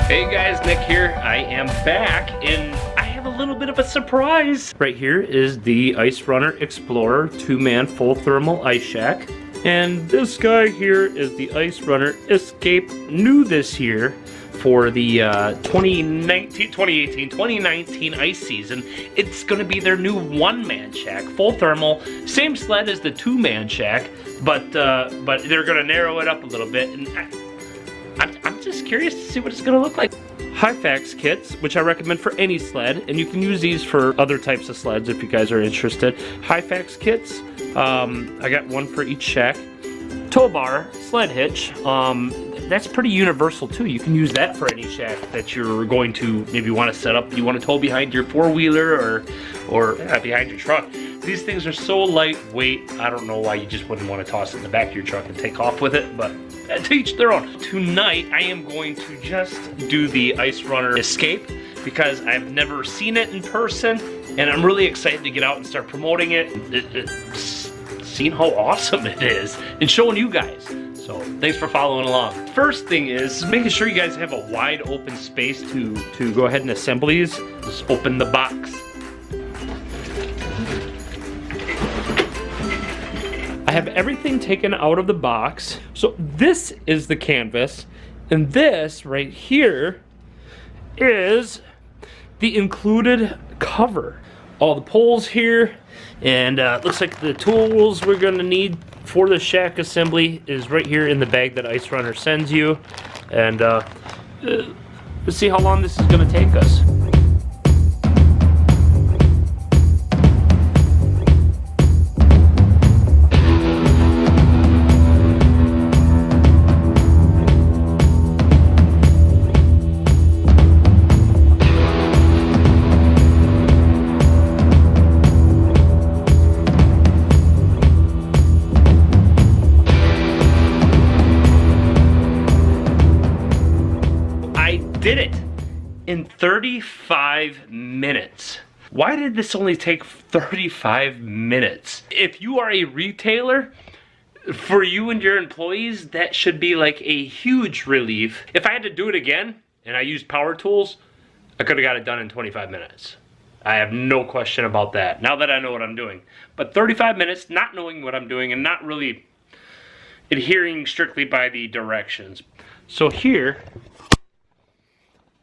Hey guys, Nick here. I am back and I have a little bit of a surprise. Right here is the Ice Runner Explorer 2-man full thermal ice shack. And this guy here is the Ice Runner Escape, new this year for the 2019 ice season. It's gonna be their new 1-man shack, full thermal, same sled as the 2-man shack, but they're gonna narrow it up a little bit. And I'm just curious to see what it's gonna look like. High-fax kits, which I recommend for any sled, and you can use these for other types of sleds if you guys are interested. High-fax kits, I got one for each shack. Tow bar, sled hitch, that's pretty universal too. You can use that for any shack that you're going to maybe want to set up. You want to tow behind your 4-wheeler or behind your truck. These things are so lightweight, I don't know why you just wouldn't want to toss it in the back of your truck and take off with it, but to each their own. Tonight, I am going to just do the Ice Runner Escape because I've never seen it in person, and I'm really excited to get out and start promoting it, seeing how awesome it is, and showing you guys. So, thanks for following along. First thing is making sure you guys have a wide open space to go ahead and assemble these. Just open the box. I have everything taken out of the box. So this is the canvas, and this right here is the included cover. All the poles here, and looks like the tools we're gonna need for the shack assembly is right here in the bag that Ice Runner sends you. And let's see how long this is gonna take us. Did it in 35 minutes. Why did this only take 35 minutes? If you are a retailer, for you and your employees, that should be like a huge relief. If I had to do it again and I used power tools, I could have got it done in 25 minutes. I have no question about that, now that I know what I'm doing. But 35 minutes, not knowing what I'm doing and not really adhering strictly by the directions. So here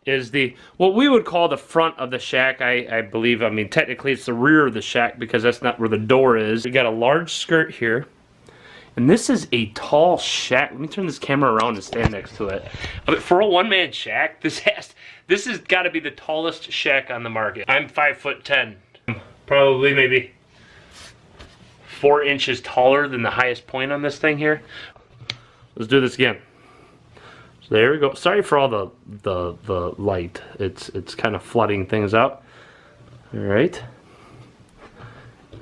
is what we would call the front of the shack, I believe. I mean, technically it's the rear of the shack because that's not where the door is. We got a large skirt here, and this is a tall shack. Let me turn this camera around and stand next to it. I mean, for a 1-man shack, this has got to be the tallest shack on the market. I'm 5'10", probably maybe 4 inches taller than the highest point on this thing here. Let's do this again. So there we go. Sorry for all the light. It's kind of flooding things out. All right.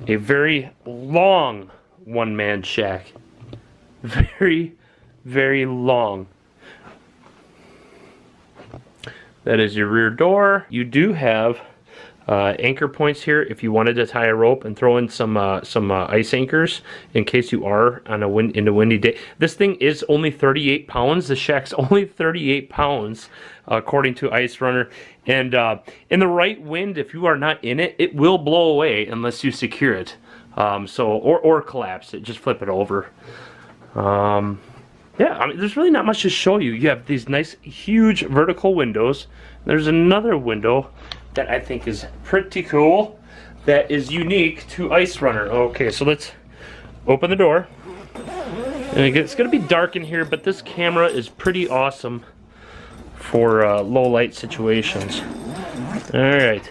A very long 1-man shack. Very, very long. That is your rear door. You do have anchor points here if you wanted to tie a rope and throw in some ice anchors in case you are on a windy day. This thing is only 38 pounds. The shack's only 38 pounds according to Ice Runner. And in the right wind, if you are not in it, it will blow away unless you secure it. Or collapse it. Just flip it over. Yeah, I mean, there's really not much to show you. You have these nice, huge vertical windows. There's another window that I think is pretty cool, that is unique to Ice Runner. Okay, so let's open the door. And it's gonna be dark in here, but this camera is pretty awesome for low light situations. All right.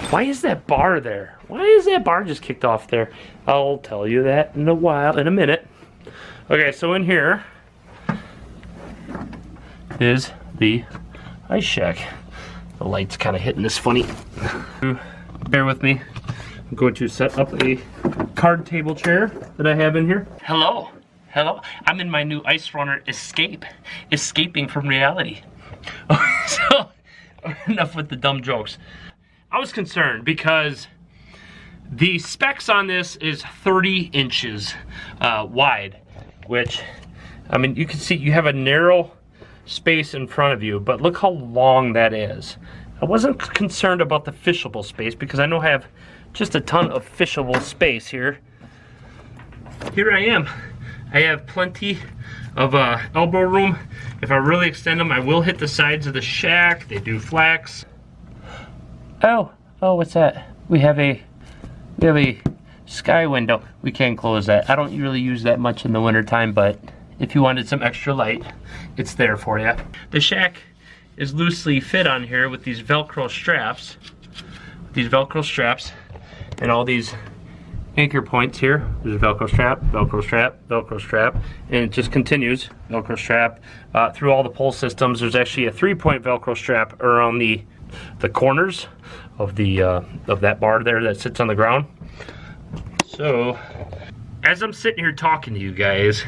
Why is that bar there? Why is that bar just kicked off there? I'll tell you that in a minute. Okay, so in here is the ice shack. The light's kind of hitting this funny. Bear with me. I'm going to set up a card table chair that I have in here. Hello. Hello. I'm in my new Ice Runner Escape. Escaping from reality. So, enough with the dumb jokes. I was concerned because the specs on this is 30 inches wide, which, I mean, you can see you have a narrow space in front of you, but look how long that is. I wasn't concerned about the fishable space because I know I have just a ton of fishable space here. Here I am. I have plenty of elbow room. If I really extend them, I will hit the sides of the shack. They do flex. Oh, what's that? We have a sky window. We can close that. I don't really use that much in the wintertime, but if you wanted some extra light, it's there for you. The shack is loosely fit on here with these Velcro straps. And all these anchor points here. There's a Velcro strap, Velcro strap, Velcro strap, and it just continues. Velcro strap through all the pole systems. There's actually a 3-point Velcro strap around the corners of that bar there that sits on the ground. So, as I'm sitting here talking to you guys,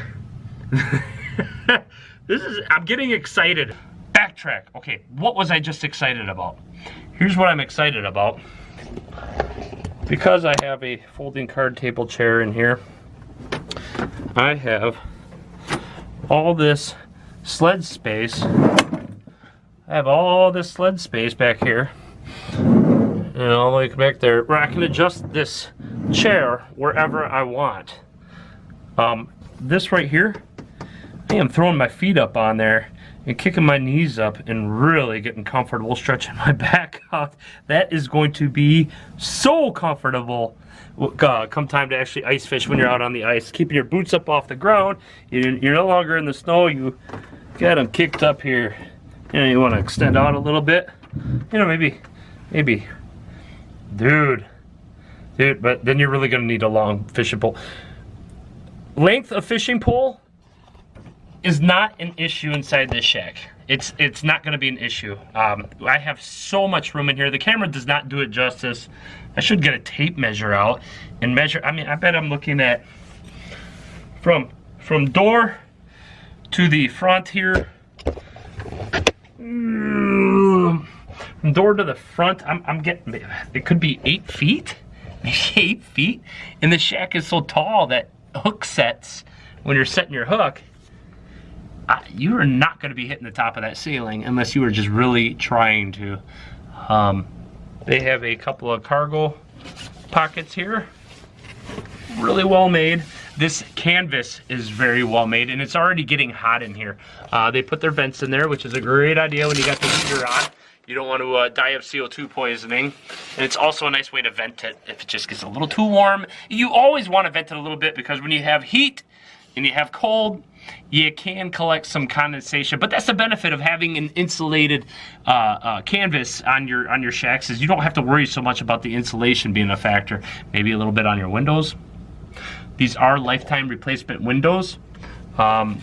I'm getting excited. Backtrack. Okay, what was I just excited about? Here's what I'm excited about. Because I have a folding card table chair in here, I have all this sled space. I have all this sled space back here, and all the way back there, where I can adjust this chair wherever I want. This right here, I am throwing my feet up on there and kicking my knees up and really getting comfortable, stretching my back out. That is going to be so comfortable come time to actually ice fish when you're out on the ice. Keeping your boots up off the ground. You're no longer in the snow. You got them kicked up here. You know, you want to extend out a little bit. You know, maybe, dude, but then you're really gonna need a long fishing pole. Length of fishing pole is not an issue inside this shack. It's not going to be an issue. I have so much room in here. The camera does not do it justice. I should get a tape measure out and measure. I mean, I bet I'm looking at from door to the front here. From door to the front, I'm getting, it could be 8 feet, maybe 8 feet. And the shack is so tall that hook sets, when you're setting your hook, you are not going to be hitting the top of that ceiling unless you are just really trying to. They have a couple of cargo pockets here, really well made. This canvas is very well made, and it's already getting hot in here. They put their vents in there, which is a great idea when you got the heater on. You don't want to die of CO2 poisoning. And it's also a nice way to vent it if it just gets a little too warm. You always want to vent it a little bit because when you have heat and you have cold, you can collect some condensation. But that's the benefit of having an insulated canvas on your shacks, is you don't have to worry so much about the insulation being a factor. Maybe a little bit on your windows. These are lifetime replacement windows.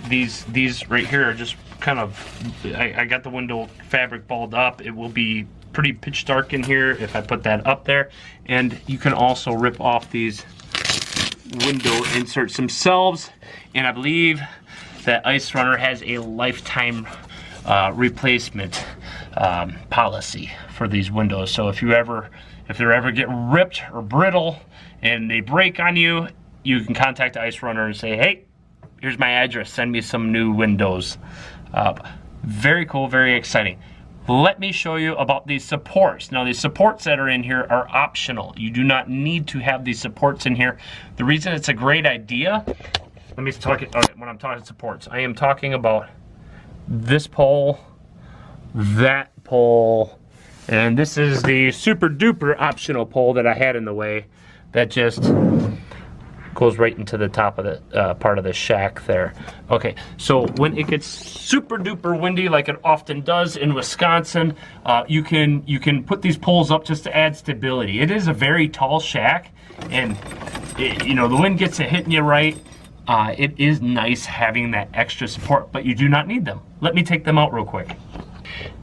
These right here are just kind of, I got the window fabric balled up. It will be pretty pitch dark in here if I put that up there. And you can also rip off these window inserts themselves. And I believe that Ice Runner has a lifetime replacement policy for these windows. So if they ever get ripped or brittle and they break on you, you can contact Ice Runner and say, hey, here's my address, send me some new windows. Very cool, very exciting. Let me show you about these supports. Now, these supports that are in here are optional. You do not need to have these supports in here. The reason it's a great idea, let me talk, when I'm talking supports, I am talking about this pole, that pole, and this is the super duper optional pole that I had in the way that just goes right into the top of the part of the shack there. Okay, so when it gets super duper windy, like it often does in Wisconsin, you can put these poles up just to add stability. It is a very tall shack, and you know, the wind gets it hitting you right. It is nice having that extra support, but you do not need them. Let me take them out real quick.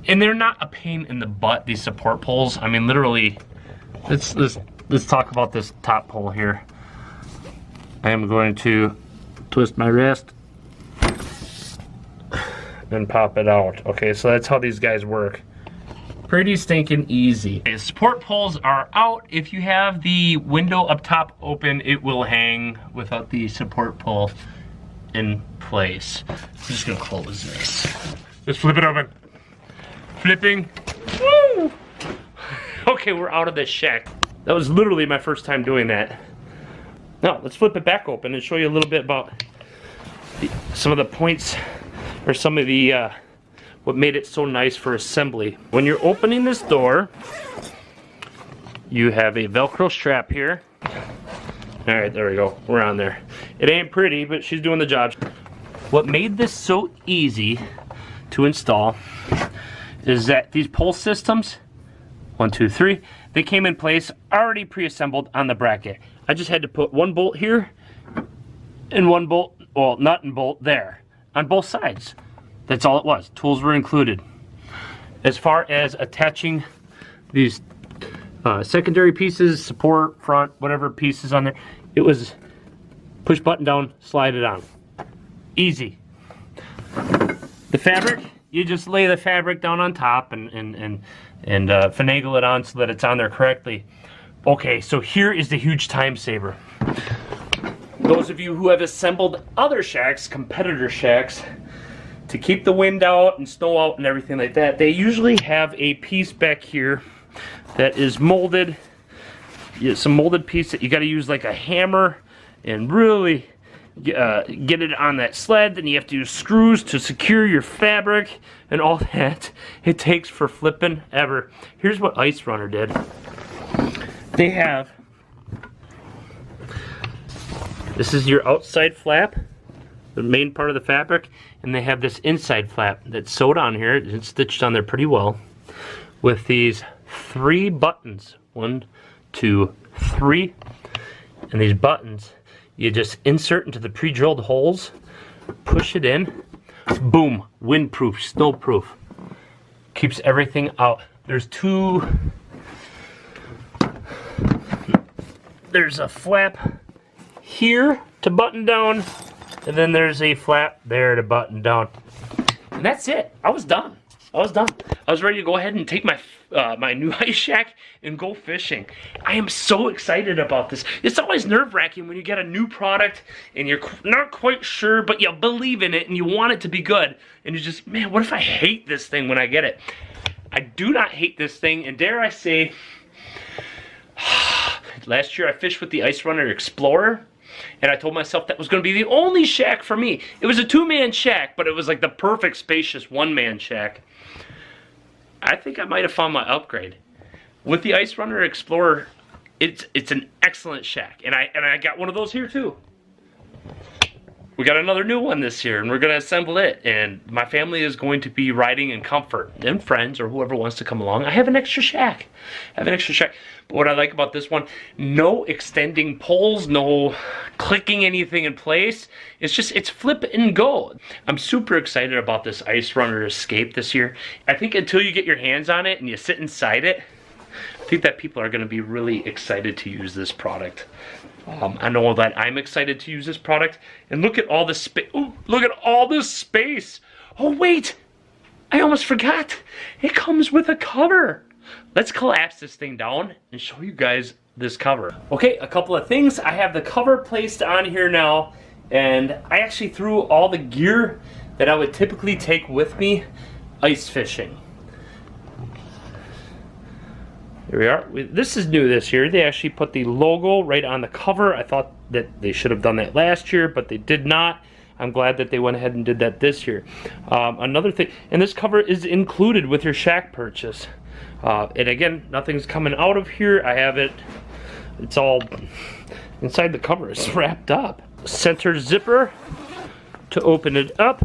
And they're not a pain in the butt, these support poles. I mean, literally, let's talk about this top pole here. I am going to twist my wrist and pop it out. Okay, so that's how these guys work. Pretty stinking easy. Okay, support poles are out. If you have the window up top open, it will hang without the support pole in place. I'm just gonna close this. Let's flip it open. Flipping. Woo! Okay, we're out of this shack. That was literally my first time doing that. Now, let's flip it back open and show you a little bit about some of the points, or some of the, what made it so nice for assembly. When you're opening this door, you have a Velcro strap here. Alright, there we go. We're on there. It ain't pretty, but she's doing the job. What made this so easy to install is that these pull systems, 1, 2, 3, they came in place already pre-assembled on the bracket. I just had to put one bolt here and one bolt, well, nut and bolt there on both sides. That's all it was. Tools were included. As far as attaching these secondary pieces, support, front, whatever pieces on there, it was push button down, slide it on. Easy. The fabric, you just lay the fabric down on top and finagle it on so that it's on there correctly. Okay, so here is the huge time saver. Those of you who have assembled other shacks, competitor shacks, to keep the wind out and snow out and everything like that, they usually have a piece back here that is molded. Some molded piece that you got to use like a hammer and really get it on that sled. Then you have to use screws to secure your fabric and all that. It takes for flipping ever. Here's what Ice Runner did. They have, this is your outside flap, the main part of the fabric, and they have this inside flap that's sewed on here. It's stitched on there pretty well with these 3 buttons. 1, 2, 3. And these buttons, you just insert into the pre-drilled holes, push it in, boom, windproof, snowproof. Keeps everything out. There's a flap here to button down, and then there's a flap there to button down. And that's it. I was done. I was ready to go ahead and take my my new ice shack and go fishing. I am so excited about this. It's always nerve-wracking when you get a new product and you're not quite sure, but you believe in it and you want it to be good. And you just, man, what if I hate this thing when I get it? I do not hate this thing, and dare I say, last year I fished with the Ice Runner Explorer, and I told myself that was going to be the only shack for me. It was a 2-man shack, but it was like the perfect spacious 1-man shack. I think I might have found my upgrade. With the Ice Runner Explorer, it's an excellent shack, and I got one of those here too. We got another new one this year, and we're going to assemble it, and my family is going to be riding in comfort, and friends or whoever wants to come along. I have an extra shack. But what I like about this one, no extending poles, no clicking anything in place. It's flip and go. I'm super excited about this Ice Runner Escape this year. I think until you get your hands on it and you sit inside it, I think that people are going to be really excited to use this product. I know that I'm excited to use this product. And look at all this space. Oh, look at all this space. Oh, wait. I almost forgot. It comes with a cover. Let's collapse this thing down and show you guys this cover. Okay, a couple of things. I have the cover placed on here now, and I actually threw all the gear that I would typically take with me ice fishing. Here we are. This is new this year. They actually put the logo right on the cover. I thought that they should have done that last year, but they did not. I'm glad that they went ahead and did that this year. Another thing, and this cover is included with your shack purchase. And again, nothing's coming out of here. I have it, it's all inside the cover. It's wrapped up. Center zipper to open it up.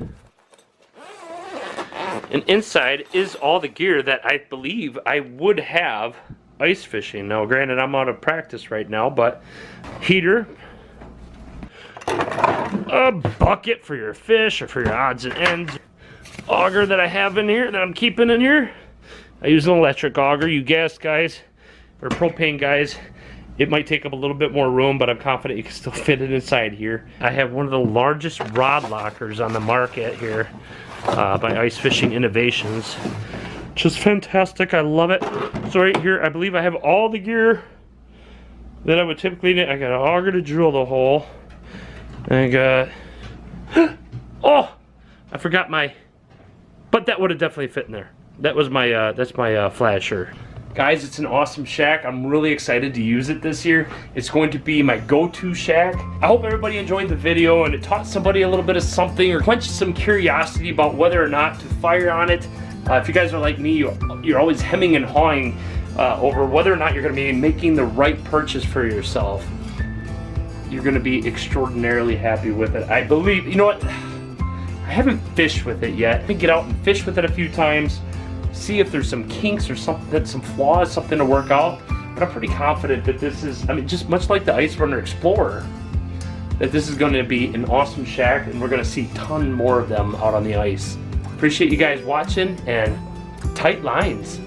And inside is all the gear that I believe I would have ice fishing. Now, granted, I'm out of practice right now, but heater, a bucket for your fish or for your odds and ends, auger that I have in here that I'm keeping in here. I use an electric auger. You gas guys or propane guys, it might take up a little bit more room, but I'm confident you can still fit it inside here. I have one of the largest rod lockers on the market here by Ice Fishing Innovations. Just fantastic. I love it. So right here, I believe I have all the gear that I would typically need. I got an auger to drill the hole. I got, oh, I forgot my But that would have definitely fit in there. That was my, that's my flasher. Guys, it's an awesome shack. I'm really excited to use it this year. It's going to be my go-to shack. I hope everybody enjoyed the video and it taught somebody a little bit of something or quenched some curiosity about whether or not to fire on it. If you guys are like me, you're always hemming and hawing over whether or not you're going to be making the right purchase for yourself. You're going to be extraordinarily happy with it. I believe, you know what? I haven't fished with it yet. I'm going to get out and fish with it a few times. See if there's some kinks or something, some flaws, something to work out. But I'm pretty confident that this is, I mean, just much like the Ice Runner Explorer, that this is going to be an awesome shack, and we're going to see a ton more of them out on the ice. Appreciate you guys watching, and tight lines.